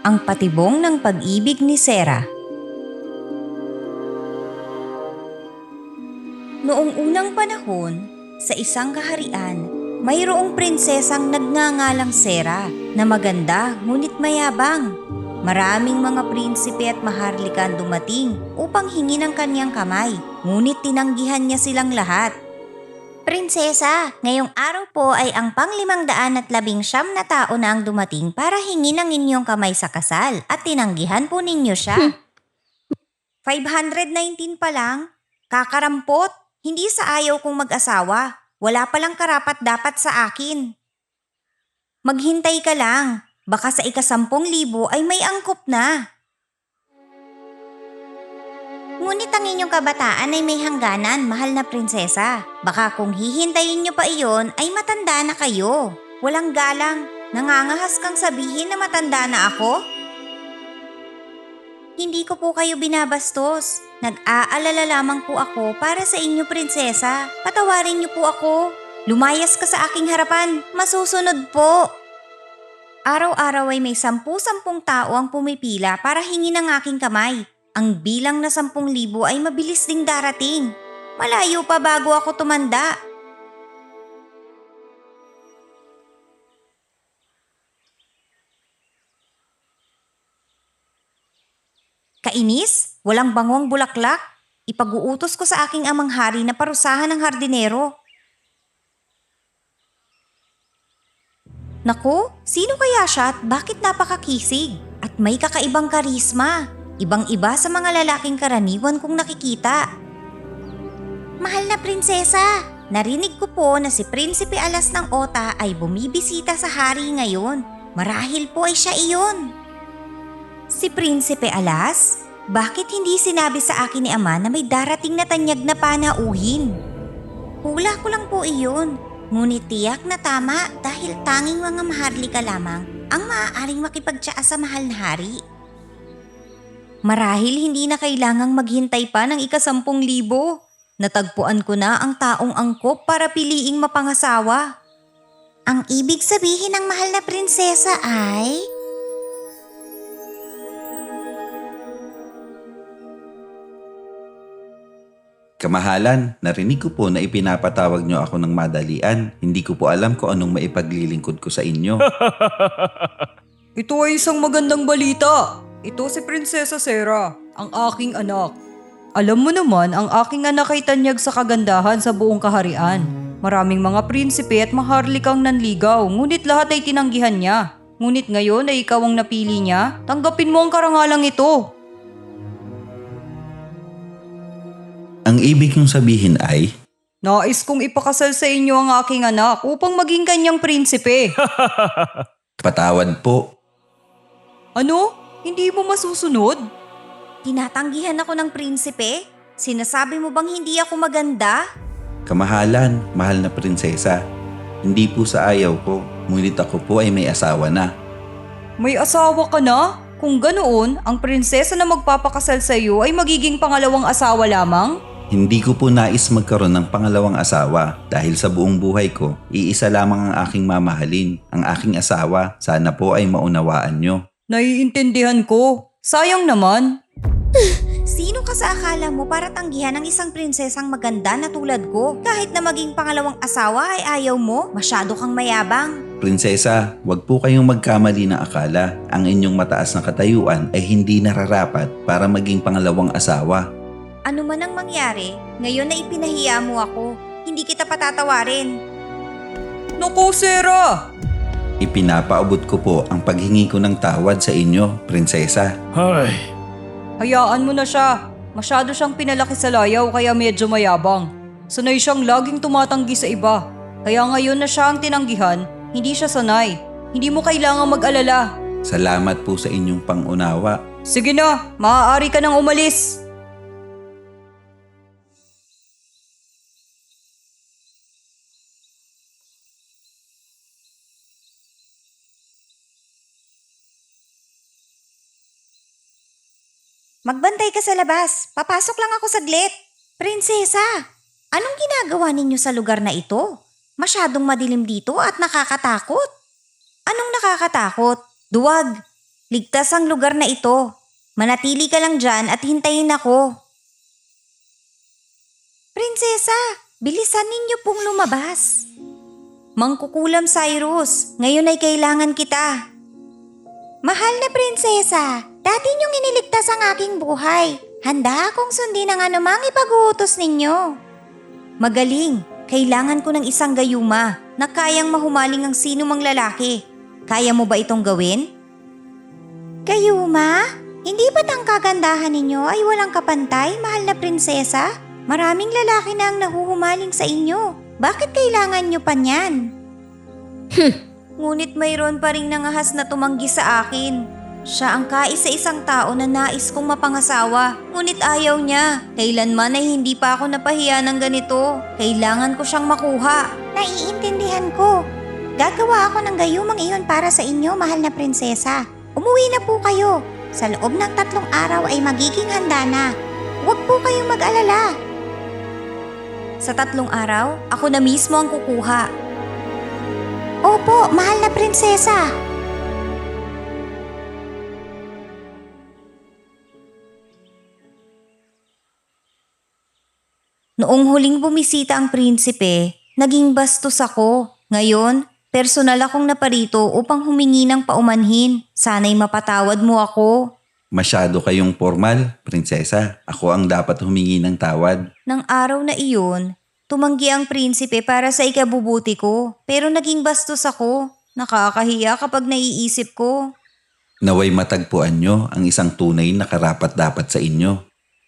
Ang patibong ng pag-ibig ni Sera. Noong unang panahon, sa isang kaharian, mayroong prinsesang nagngangalang Sera na maganda ngunit mayabang. Maraming mga prinsipe at maharlika ang dumating upang hingi ng kanyang kamay, ngunit tinanggihan niya silang lahat. Prinsesa, ngayong araw po ay ang pang-519 na tao na ang dumating para hingi ng inyong kamay sa kasal at tinanggihan po ninyo siya. 519 pa lang? Kakarampot, hindi sa ayaw kong mag-asawa. Wala palang karapat dapat sa akin. Maghintay ka lang, baka sa ika-10,000 ay may angkop na. Ngunit ang inyong kabataan ay may hangganan, mahal na prinsesa. Baka kung hihintayin nyo pa iyon ay matanda na kayo. Walang galang, nangangahas kang sabihin na matanda na ako? Hindi ko po kayo binabastos. Nag-aalala lamang po ako para sa inyo, prinsesa. Patawarin niyo po ako. Lumayas ka sa aking harapan, masusunod po. Araw-araw ay may 10 tao ang pumipila para hingi ng aking kamay. Ang bilang na 10,000 ay mabilis ding darating. Malayo pa bago ako tumanda. Kainis? Walang bangong bulaklak? Ipag-uutos ko sa aking amang hari na parusahan ng hardinero. Naku, sino kaya siya at bakit napakakisig? At may kakaibang karisma. Ibang-iba sa mga lalaking karaniwan kong nakikita. Mahal na prinsesa, narinig ko po na si Prinsipe Alas ng Ota ay bumibisita sa hari ngayon. Marahil po ay siya iyon. Si Prinsipe Alas? Bakit hindi sinabi sa akin ni Ama na may darating na tanyag na panauhin? Hula ko lang po iyon. Ngunit tiyak na tama dahil tanging mga maharlika lamang ang maaaring makipagtsaa sa mahal na hari. Marahil hindi na kailangang maghintay pa ng ika-10,000. Natagpuan ko na ang taong angkop para piliing mapangasawa. Ang ibig sabihin ng mahal na prinsesa ay... Kamahalan, narinig ko po na ipinapatawag niyo ako ng madalian. Hindi ko po alam kung anong maipaglilingkod ko sa inyo. Ito ay isang magandang balita. Ito si Prinsesa Sera, ang aking anak. Alam mo naman, ang aking anak ay tanyag sa kagandahan sa buong kaharian. Maraming mga prinsipe at maharlikang nanligaw, ngunit lahat ay tinanggihan niya. Ngunit ngayon ay ikaw ang napili niya, tanggapin mo ang karangalang ito. Ang ibig kong sabihin ay... Nais kong ipakasal sa inyo ang aking anak upang maging kanyang prinsipe. Patawad po. Ano? Hindi mo masusunod? Tinatanggihan ako ng prinsipe? Sinasabi mo bang hindi ako maganda? Kamahalan, mahal na prinsesa. Hindi po sa ayaw ko, ngunit ako po ay may asawa na. May asawa ka na? Kung ganoon, ang prinsesa na magpapakasal sa iyo ay magiging pangalawang asawa lamang? Hindi ko po nais magkaroon ng pangalawang asawa dahil sa buong buhay ko, iisa lamang ang aking mamahalin, ang aking asawa. Sana po ay maunawaan nyo. Naiintindihan ko. Sayang naman. Sino ka sa akala mo para tanggihan ng isang prinsesang maganda na tulad ko? Kahit na maging pangalawang asawa ay ayaw mo, masyado kang mayabang. Prinsesa, wag po kayong magkamali ng akala. Ang inyong mataas na katayuan ay hindi nararapat para maging pangalawang asawa. Ano man ang mangyari, ngayon na ipinahiya mo ako. Hindi kita patatawarin. Naku, Sera! Ipinapaabot ko po ang paghingi ko ng tawad sa inyo, prinsesa. Hayaan mo na siya. Masyado siyang pinalaki sa layaw kaya medyo mayabang. Sanay siyang laging tumatanggi sa iba. Kaya ngayon na siya ang tinanggihan, hindi siya sanay. Hindi mo kailangang mag-alala. Salamat po sa inyong pangunawa. Sige na, maaari ka nang umalis. Magbantay ka sa labas. Papasok lang ako saglit. Prinsesa, anong ginagawa ninyo sa lugar na ito? Masyadong madilim dito at nakakatakot. Anong nakakatakot? Duwag, ligtas ang lugar na ito. Manatili ka lang dyan at hintayin ako. Prinsesa, bilisan ninyo pong lumabas. Mangkukulam Cyrus, ngayon ay kailangan kita. Mahal na prinsesa, dati niyong iniligtas ang aking buhay. Handa akong sundin ang anumang ipag-uutos ninyo. Magaling, kailangan ko ng isang gayuma na kayang mahumaling ang sino mang lalaki. Kaya mo ba itong gawin? Gayuma? Hindi ba't ang kagandahan ninyo ay walang kapantay, mahal na prinsesa? Maraming lalaki na ang nahuhumaling sa inyo. Bakit kailangan nyo pa niyan? Ngunit mayroon pa ring nangahas na tumanggi sa akin. Siya ang kaisa-isang tao na nais kong mapangasawa. Ngunit ayaw niya. Kailanman ay hindi pa ako napahiya ng ganito. Kailangan ko siyang makuha. Naiintindihan ko. Gagawa ako ng gayumang iyon para sa inyo, mahal na prinsesa. Umuwi na po kayo. Sa loob ng 3 araw ay magiging handa na. Huwag po kayong mag-alala. Sa 3 araw, ako na mismo ang kukuha. Opo, mahal na prinsesa. Noong huling bumisita ang prinsipe, naging bastos ako. Ngayon, personal akong naparito upang humingi ng paumanhin. Sana'y mapatawad mo ako. Masyado kayong formal, prinsesa. Ako ang dapat humingi ng tawad. Nang araw na iyon, tumanggi ang prinsipe para sa ikabubuti ko. Pero naging bastos ako. Nakakahiya kapag naiisip ko. Naway matagpuan nyo ang isang tunay na karapat-dapat sa inyo.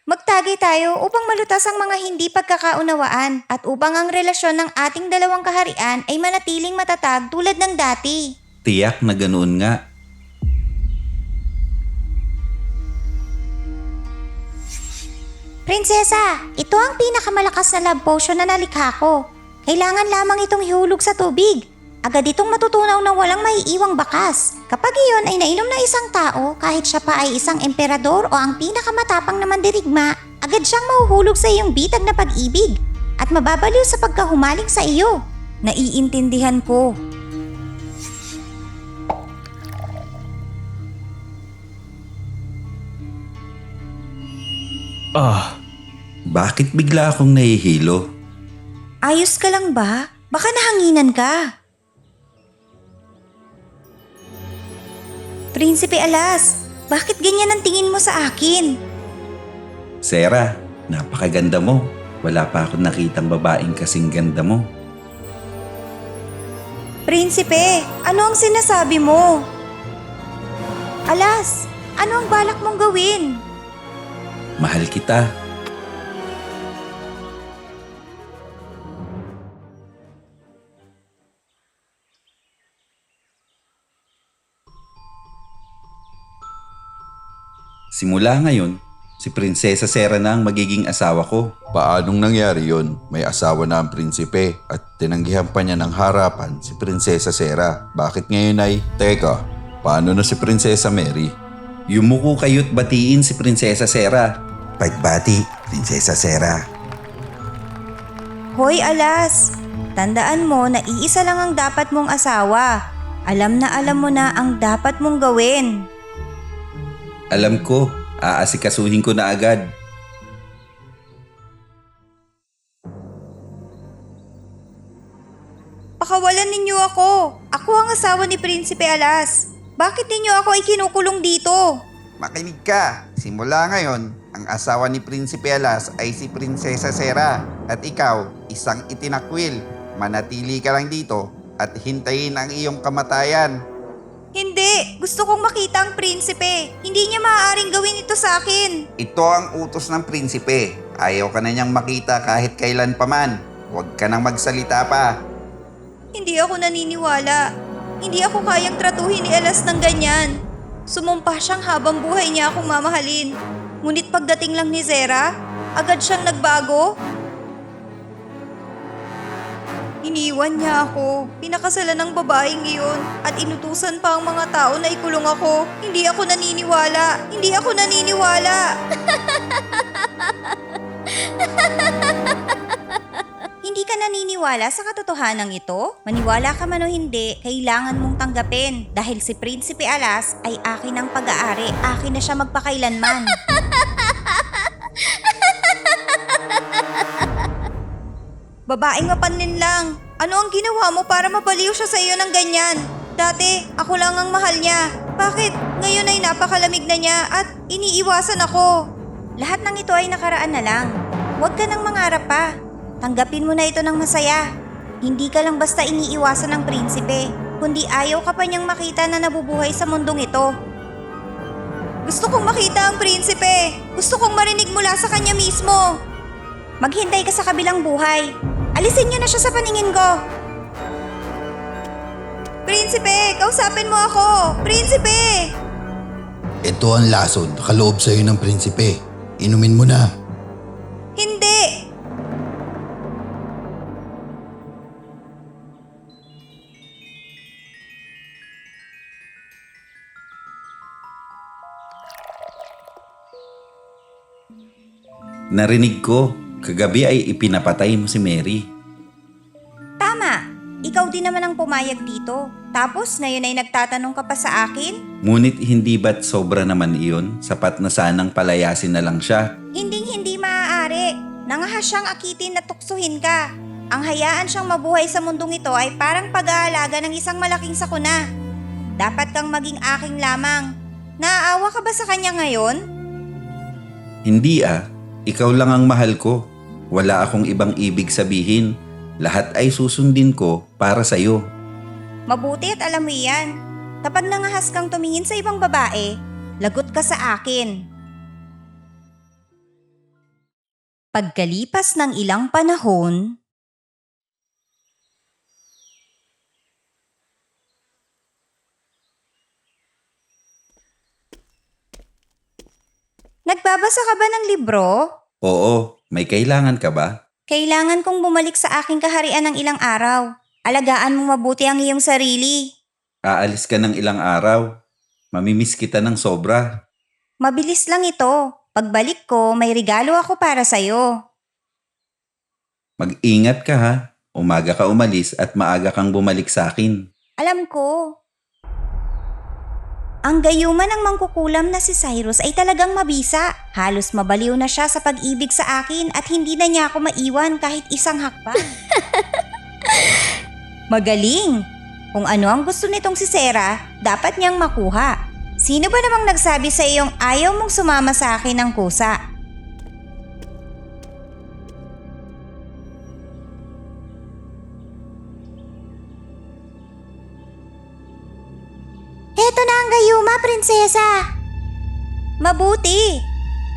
Magtagay tayo upang malutas ang mga hindi pagkakaunawaan at upang ang relasyon ng ating dalawang kaharian ay manatiling matatag tulad ng dati. Tiyak na ganoon nga. Prinsesa, ito ang pinakamalakas na love potion na nalikha ko. Kailangan lamang itong ihulog sa tubig. Agad itong matutunaw na walang maiiwang bakas. Kapag iyon ay nainom ng isang tao, kahit siya pa ay isang emperador o ang pinakamatapang na mandirigma, agad siyang mahuhulog sa iyong bitag na pag-ibig at mababaliw sa pagkahumaling sa iyo. Naiintindihan ko. Bakit bigla akong nahihilo? Ayos ka lang ba? Baka nahanginan ka. Prinsipe Alas, bakit ganyan ang tingin mo sa akin? Sarah, napakaganda mo. Wala pa akong nakitang babaeng kasing ganda mo. Prinsipe, ano ang sinasabi mo? Alas, ano ang balak mong gawin? Mahal kita. Simula ngayon, si Prinsesa Sarah na ang magiging asawa ko. Paanong nangyari yon? May asawa na ang prinsipe at tinanggihan pa niya ng harapan si Prinsesa Sarah. Bakit ngayon ay, teka, paano na si Prinsesa Mary? Yumuko kayo't batiin si Prinsesa Sarah. Pagbati, Prinsesa Sarah. Hoy Alas, tandaan mo na iisa lang ang dapat mong asawa. Alam mo na ang dapat mong gawin. Alam ko, aasikasuhin ko na agad. Pakawalan ninyo ako. Ako ang asawa ni Prinsipe Alas. Bakit ninyo ako ay kinukulong dito? Makinig ka. Simula ngayon, ang asawa ni Prinsipe Alas ay si Prinsesa Sarah at ikaw, isang itinakwil. Manatili ka lang dito at hintayin ang iyong kamatayan. Hindi! Gusto kong makita ang prinsipe. Hindi niya maaaring gawin ito sa akin. Ito ang utos ng prinsipe. Ayaw ka na niyang makita kahit kailan paman. Huwag ka nang magsalita pa. Hindi ako naniniwala. Hindi ako kayang tratuhin ni Alas ng ganyan. Sumumpa siyang habang buhay niya akong mamahalin. Ngunit pagdating lang ni Zera, agad siyang nagbago. Iniwan niya ako. Pinakasalan ng babaeng iyon at inutusan pa ang mga tao na ikulong ako. Hindi ako naniniwala. Hindi ako naniniwala. Hindi hindi ka naniniwala sa katotohanan ito, maniwala ka man o hindi, kailangan mong tanggapin. Dahil si Prinsipe Alas ay akin ang pag-aari. Akin na siya magpakailanman. Babaeng mapanlin lang. Ano ang ginawa mo para mabaliw siya sa iyo ng ganyan? Dati, ako lang ang mahal niya. Bakit ngayon ay napakalamig na niya at iniiwasan ako? Lahat ng ito ay nakaraan na lang. Huwag ka nang mangarap pa. Tanggapin mo na ito ng masaya. Hindi ka lang basta iniiwasan ng prinsipe, kundi ayaw ka pa niyang makita na nabubuhay sa mundong ito. Gusto kong makita ang prinsipe. Gusto kong marinig mula sa kanya mismo. Maghintay ka sa kabilang buhay. Alisin niyo na siya sa paningin ko. Prinsipe, kausapin mo ako! Prinsipe! Ito ang lason, nakaloob sa'yo ng prinsipe. Inumin mo na. Hindi! Narinig ko, kagabi ay ipinapatay mo si Mary. Tama! Ikaw din naman ang pumayag dito. Tapos ngayon ay nagtatanong ka pa sa akin? Ngunit hindi ba't sobra naman iyon? Sapat na sanang palayasin na lang siya. Hindi maaari. Nangahas siyang akitin na tuksuhin ka. Ang hayaan siyang mabuhay sa mundong ito ay parang pag-aalaga ng isang malaking sakuna. Dapat kang maging aking lamang. Naaawa ka ba sa kanya ngayon? Hindi ikaw lang ang mahal ko. Wala akong ibang ibig sabihin. Lahat ay susundin ko para sa'yo. Mabuti at alam mo yan. Kapag nangahas kang tumingin sa ibang babae, lagot ka sa akin. Pagkalipas ng ilang panahon, nagbabasa ka ba ng libro? Oo, may kailangan ka ba? Kailangan kong bumalik sa aking kaharian ng ilang araw. Alagaan mo mabuti ang iyong sarili. Aalis ka ng ilang araw. Mamimiss kita ng sobra. Mabilis lang ito. Pagbalik ko, may regalo ako para sa'yo. Mag-ingat ka ha. Umaga ka umalis at maaga kang bumalik sa akin. Alam ko. Ang gayuman ng mangkukulam na si Cyrus ay talagang mabisa. Halos mabaliw na siya sa pag-ibig sa akin at hindi na niya ako maiwan kahit isang hakbang. Magaling! Kung ano ang gusto nitong si Sarah, dapat niyang makuha. Sino ba namang nagsabi sa iyong ayaw mong sumama sa akin ng kusa? Heto na ang gayuma, prinsesa! Mabuti!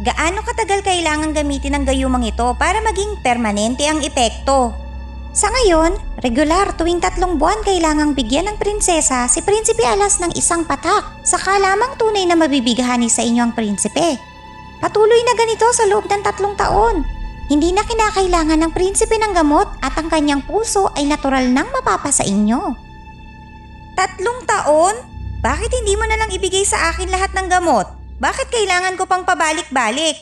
Gaano katagal kailangan gamitin ang gayumang ito para maging permanente ang epekto? Sa ngayon, regular tuwing 3 buwan kailangang bigyan ng prinsesa si Prinsipe Alas ng isang patak. Saka lamang tunay na mabibighani sa inyo ang prinsipe. Patuloy na ganito sa loob ng 3 taon. Hindi na kinakailangan ng prinsipe ng gamot at ang kanyang puso ay natural nang mapapa sa inyo. 3 taon? Bakit hindi mo na lang ibigay sa akin lahat ng gamot? Bakit kailangan ko pang pabalik-balik?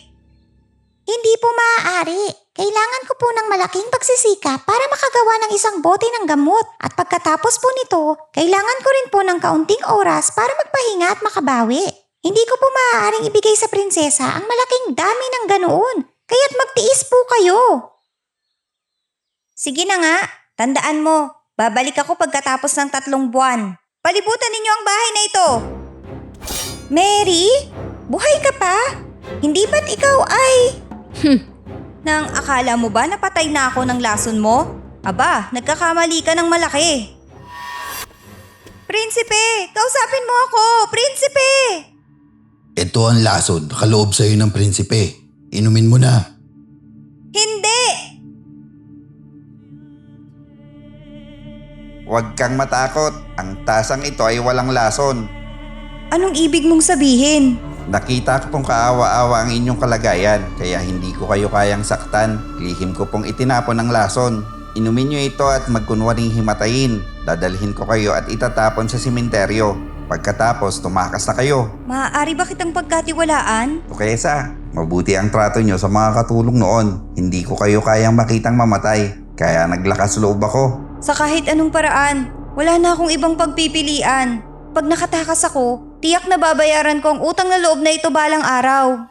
Hindi po maaari. Kailangan ko po ng malaking pagsisikap para makagawa ng isang bote ng gamot. At pagkatapos po nito, kailangan ko rin po ng kaunting oras para magpahinga at makabawi. Hindi ko po maaaring ibigay sa prinsesa ang malaking dami ng ganoon. Kaya't magtiis po kayo. Sige na nga, tandaan mo. Babalik ako pagkatapos ng 3 buwan. Palibutan ninyo ang bahay na ito. Mary? Buhay ka pa? Hindi ba't ikaw ay... Nang akala mo ba napatay na ako ng lason mo? Aba, nagkakamali ka ng malaki. Prinsipe! Kausapin mo ako! Prinsipe! Ito ang lason, nakaloob sa'yo ng prinsipe. Inumin mo na. Hindi! Huwag kang matakot. Ang tasang ito ay walang lason. Anong ibig mong sabihin? Nakita ko pong kaawa-awa ang inyong kalagayan, kaya hindi ko kayo kayang saktan. Lihim ko pong itinapon ang lason. Inumin nyo ito at magkunwaring himatayin. Dadalhin ko kayo at itatapon sa simenteryo. Pagkatapos, tumakas na kayo. Maaari ba kitang pagkatiwalaan? Tukesa, mabuti ang trato nyo sa mga katulong noon. Hindi ko kayo kayang makitang mamatay. Kaya naglakas loob ako. Sa kahit anong paraan, wala na akong ibang pagpipilian. Pag nakatakas ako, tiyak na babayaran ko ang utang na loob na ito balang araw.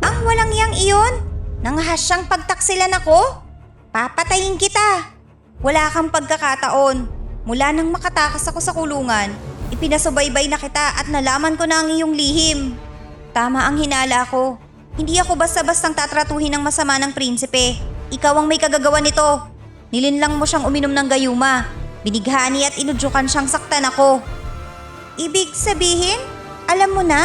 Ang walang yang iyon? Nangahasyang pagtaksilan ako? Papatayin kita. Wala kang pagkakataon. Mula nang makatakas ako sa kulungan, ipinasubaybay na kita at nalaman ko na ang iyong lihim. Tama ang hinala ko. Hindi ako basta-bastang tatratuhin ng masama ng prinsipe. Ikaw ang may kagagawa nito. Nilinlang mo siyang uminom ng gayuma. Binighani at inudyukan siyang saktan ako. Ibig sabihin, alam mo na?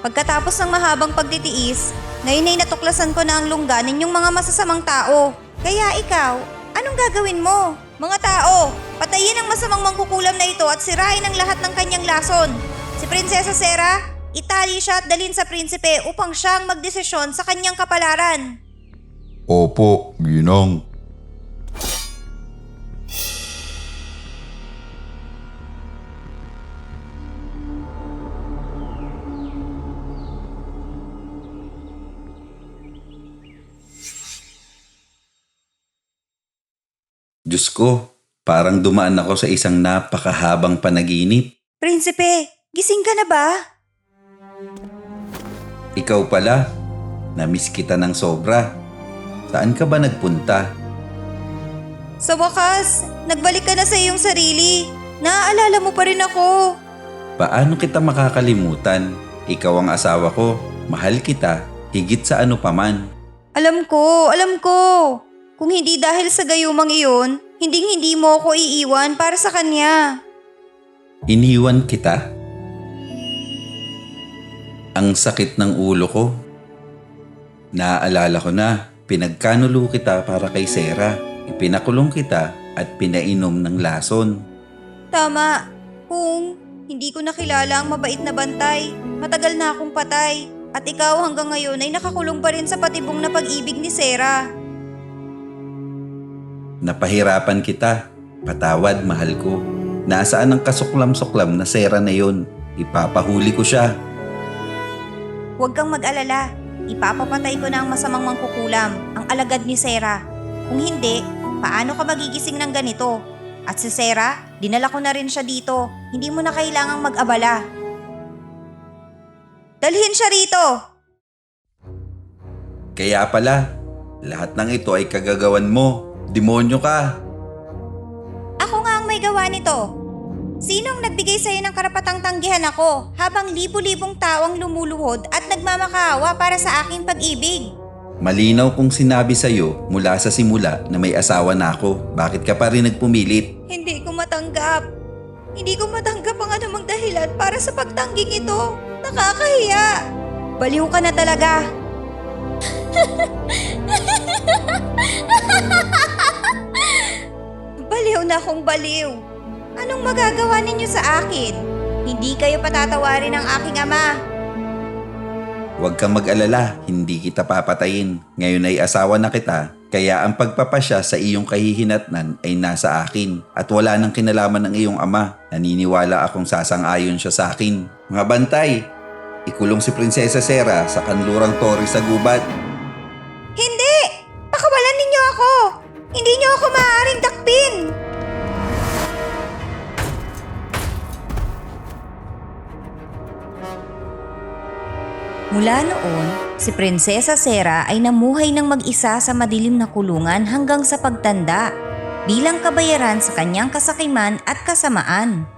Pagkatapos ng mahabang pagtitiis, ngayon ay natuklasan ko na ang lungga ninyong mga masasamang tao. Kaya ikaw, anong gagawin mo? Mga tao, patayin ang masamang mangkukulam na ito at sirain ang lahat ng kanyang lason. Si Prinsesa Sera, itali siya at dalhin sa prinsipe upang siyang magdesisyon sa kanyang kapalaran. Opo, Ginang. Diyos ko, parang dumaan ako sa isang napakahabang panaginip. Prinsipe, gising ka na ba? Ikaw pala, namiss kita ng sobra. Saan ka ba nagpunta? Sa wakas, nagbalik ka na sa iyong sarili. Naaalala mo pa rin ako. Paano kita makakalimutan? Ikaw ang asawa ko, mahal kita, higit sa ano paman. Alam ko. Kung hindi dahil sa gayumang iyon, hindi mo ako iiwan para sa kanya. Iniwan kita? Ang sakit ng ulo ko. Naaalala ko na, pinagkanulo kita para kay Sera. Ipinakulong kita at pinainom ng lason. Tama. Kung hindi ko nakilala ang mabait na bantay, matagal na akong patay. At ikaw hanggang ngayon ay nakakulong pa rin sa patibong na pag-ibig ni Sera. Napahirapan kita. Patawad, mahal ko. Nasaan ang kasuklam-suklam na Sera na yon? Ipapahuli ko siya. Huwag kang mag-alala. Ipapapatay ko na ang masamang mangkukulam, ang alagad ni Sera. Kung hindi, paano ka magigising ng ganito? At si Sera, dinala ko na rin siya dito. Hindi mo na kailangang mag-abala. Dalhin siya rito! Kaya pala, lahat ng ito ay kagagawan mo. Demonyo ka. Ako nga ang may gawa nito. Sinong nagbigay sa'yo ng karapatang tanggihan ako habang libu-libong tao ang lumuluhod at nagmamakaawa para sa aking pag-ibig? Malinaw kong sinabi sa'yo mula sa simula na may asawa na ako. Bakit ka pa rin nagpumilit? Hindi ko matanggap. Hindi ko matanggap ang anumang dahilan para sa pagtangging ito. Nakakahiya. Baliw ka na talaga. Baliw na akong baliw. Anong magagawa ninyo sa akin? Hindi kayo patatawarin ng aking ama. Huwag kang mag-alala, hindi kita papatayin. Ngayon ay asawa na kita, kaya ang pagpapasya sa iyong kahihinatnan ay nasa akin at wala nang kinalaman ng iyong ama. Naniniwala akong sasang-ayon siya sa akin. Mga bantay, ikulong si Prinsesa Sera sa kanlurang Torre sa gubat. Hindi! Pakawalan ninyo ako! Hindi niyo ako maaaring dakpin! Mula noon, si Prinsesa Sera ay namuhay ng mag-isa sa madilim na kulungan hanggang sa pagtanda, bilang kabayaran sa kanyang kasakiman at kasamaan.